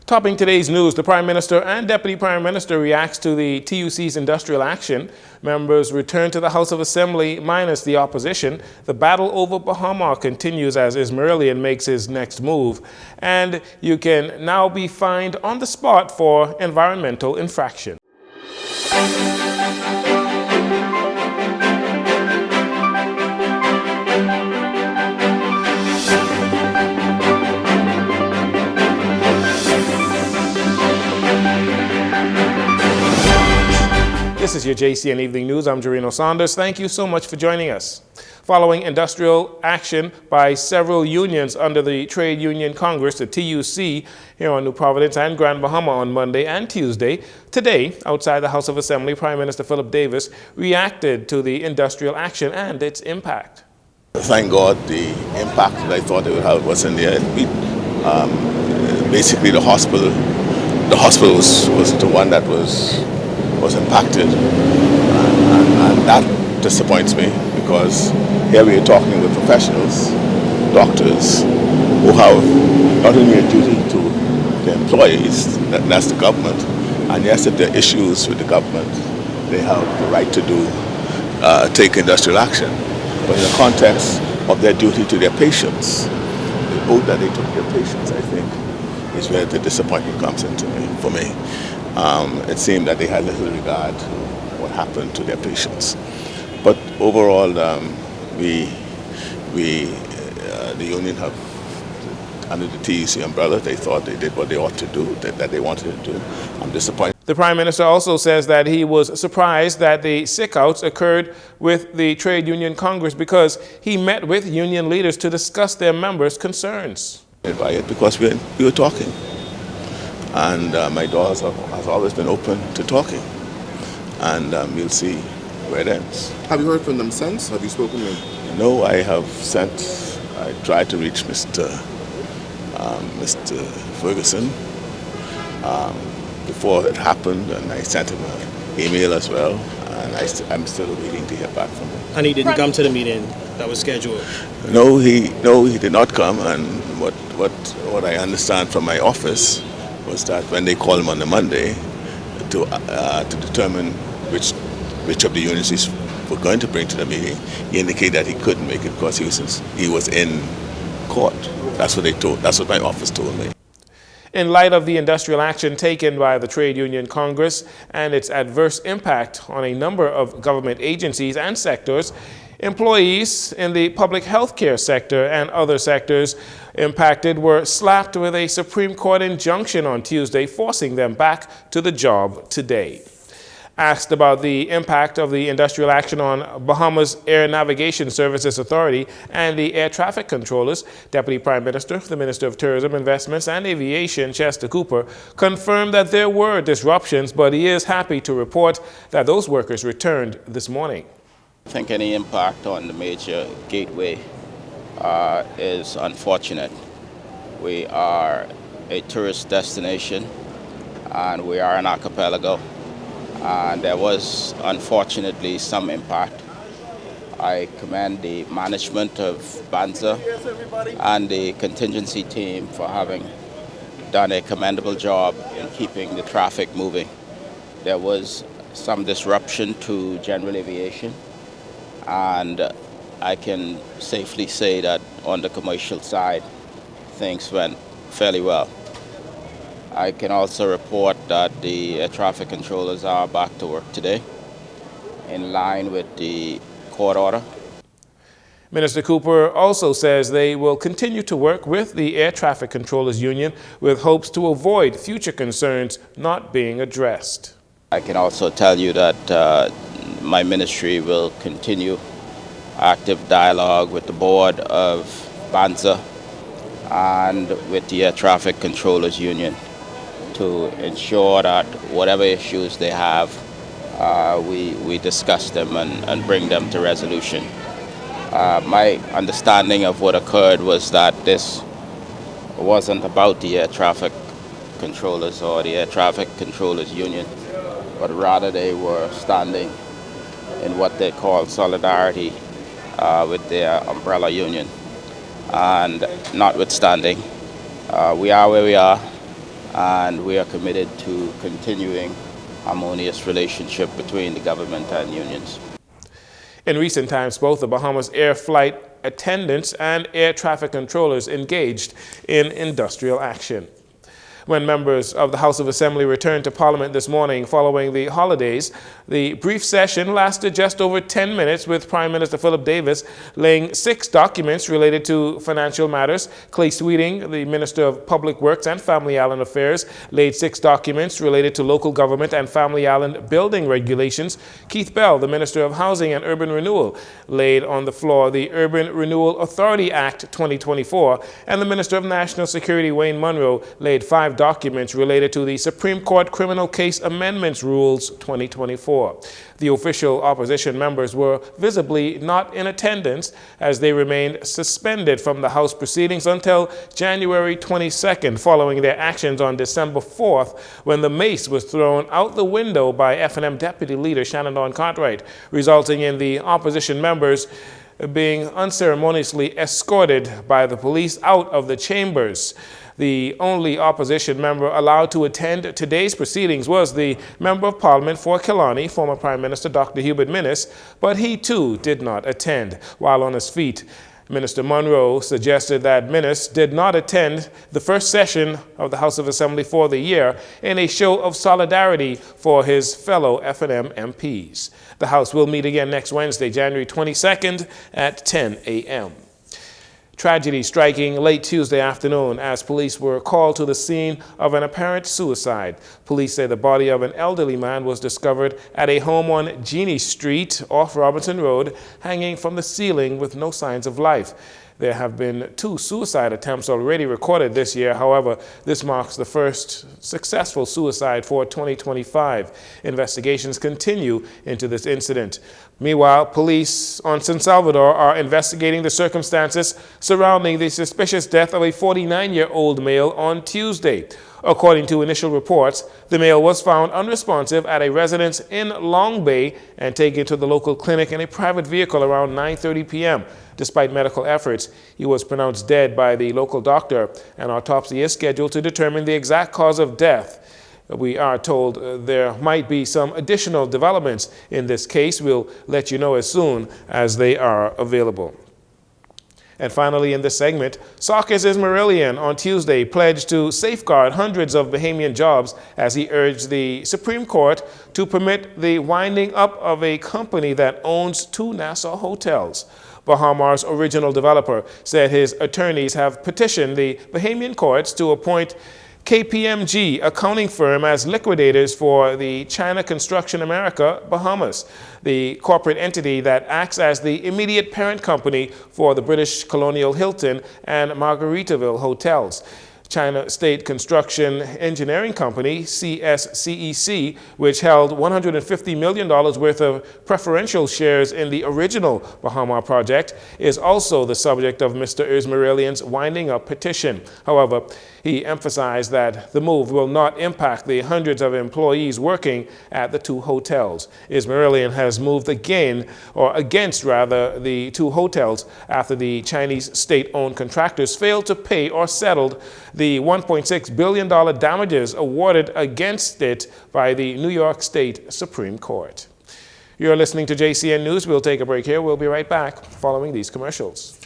Topping today's news, the Prime Minister and Deputy Prime Minister reacts to the TUC's industrial action. Members return to the House of Assembly minus the opposition. The battle over Bahama continues as Ismailian makes his next move. And you can now be fined on the spot for environmental infraction. This is your Jcn Evening News. I'm Jarino Saunders. Thank you so much for joining us. Following industrial action by several unions under the Trade Union Congress, the TUC, here on New Providence and Grand Bahama on Monday and Tuesday, today, outside the House of Assembly, Prime Minister Philip Davis reacted to the industrial action and its impact. Thank God the impact that I thought it would have wasn't there. Basically, the hospital was the one that was impacted, and that disappoints me, because here we are talking with professionals, doctors, who have not only a duty to their employees, that's the government, and yes, if there are issues with the government, they have the right to take industrial action, but in the context of their duty to their patients, the oath that they took their patients, I think, is where the disappointment comes into for me. It seemed that they had little regard to what happened to their patients. But overall, the union have, under the TUC umbrella, they thought they did what they ought to do, that they wanted to do. I'm disappointed. The Prime Minister also says that he was surprised that the sick-outs occurred with the Trade Union Congress because he met with union leaders to discuss their members' concerns. By it because we were talking. And my door has always been open to talking, and we'll see where it ends. Have you heard from them since? Have you spoken with them? No, I tried to reach Mr. Ferguson before it happened, and I sent him an email as well, and I'm still waiting to hear back from him. And he didn't come to the meeting that was scheduled? No, he did not come, and what I understand from my office was that when they called him on the Monday to determine which of the unions were going to bring to the meeting, he indicated that he couldn't make it because he was in court. That's what my office told me. In light of the industrial action taken by the Trade Union Congress and its adverse impact on a number of government agencies and sectors, employees in the public health care sector and other sectors impacted were slapped with a Supreme Court injunction on Tuesday, forcing them back to the job today. Asked about the impact of the industrial action on Bahamas Air Navigation Services Authority and the air traffic controllers, Deputy Prime Minister, the Minister of Tourism, Investments and Aviation, Chester Cooper, confirmed that there were disruptions, but he is happy to report that those workers returned this morning. I think any impact on the major gateway is unfortunate. We are a tourist destination and we are an archipelago, and there was unfortunately some impact. I commend the management of Banza and the contingency team for having done a commendable job in keeping the traffic moving. There was some disruption to general aviation, and I can safely say that on the commercial side, things went fairly well. I can also report that the air traffic controllers are back to work today, in line with the court order. Minister Cooper also says they will continue to work with the Air Traffic Controllers Union with hopes to avoid future concerns not being addressed. I can also tell you that my ministry will continue active dialogue with the board of Banza and with the Air Traffic Controllers Union to ensure that whatever issues they have, we discuss them and bring them to resolution. My understanding of what occurred was that this wasn't about the Air Traffic Controllers or the Air Traffic Controllers Union, but rather they were standing in what they call solidarity with their umbrella union. And notwithstanding, we are where we are, and we are committed to continuing harmonious relationship between the government and unions. In recent times, both the Bahamas air flight attendants and air traffic controllers engaged in industrial action. When members of the House of Assembly returned to Parliament this morning following the holidays, the brief session lasted just over 10 minutes, with Prime Minister Philip Davis laying 6 documents related to financial matters. Clay Sweeting, the Minister of Public Works and Family Island Affairs, laid 6 documents related to local government and Family Island building regulations. Keith Bell, the Minister of Housing and Urban Renewal, laid on the floor the Urban Renewal Authority Act 2024, and the Minister of National Security, Wayne Munro, laid 5 documents related to the Supreme Court Criminal Case Amendments Rules 2024. The official opposition members were visibly not in attendance, as they remained suspended from the House proceedings until January 22nd, following their actions on December 4th, when the mace was thrown out the window by F&M Deputy Leader Shannon Dawn Cartwright, resulting in the opposition members being unceremoniously escorted by the police out of the chambers. The only opposition member allowed to attend today's proceedings was the Member of Parliament for Killarney, former Prime Minister Dr. Hubert Minnis, but he too did not attend. While on his feet, Minister Munro suggested that Minnis did not attend the first session of the House of Assembly for the year in a show of solidarity for his fellow F&M MPs. The House will meet again next Wednesday, January 22nd at 10 a.m. Tragedy striking late Tuesday afternoon as police were called to the scene of an apparent suicide. Police say the body of an elderly man was discovered at a home on Genie Street off Robinson Road, hanging from the ceiling with no signs of life. There have been 2 suicide attempts already recorded this year. However, this marks the first successful suicide for 2025. Investigations continue into this incident. Meanwhile, police on San Salvador are investigating the circumstances surrounding the suspicious death of a 49-year-old male on Tuesday. According to initial reports, the male was found unresponsive at a residence in Long Bay and taken to the local clinic in a private vehicle around 9:30 p.m. Despite medical efforts, he was pronounced dead by the local doctor. An autopsy is scheduled to determine the exact cause of death. We are told there might be some additional developments in this case. We'll let you know as soon as they are available. And finally, in this segment, Sarkis Ismailian on Tuesday pledged to safeguard hundreds of Bahamian jobs as he urged the Supreme Court to permit the winding up of a company that owns 2 Nassau hotels. Bahamas' original developer said his attorneys have petitioned the Bahamian courts to appoint KPMG accounting firm as liquidators for the China Construction America Bahamas, the corporate entity that acts as the immediate parent company for the British Colonial Hilton and Margaritaville hotels. China State Construction Engineering Company, CSCEC, which held $150 million worth of preferential shares in the original Bahama project, is also the subject of Mr. Ismailian's winding up petition. However, he emphasized that the move will not impact the hundreds of employees working at the 2 hotels. Ismailian has moved against the 2 hotels after the Chinese state-owned contractors failed to pay or settled the $1.6 billion damages awarded against it by the New York State Supreme Court. You're listening to JCN News. We'll take a break here. We'll be right back following these commercials.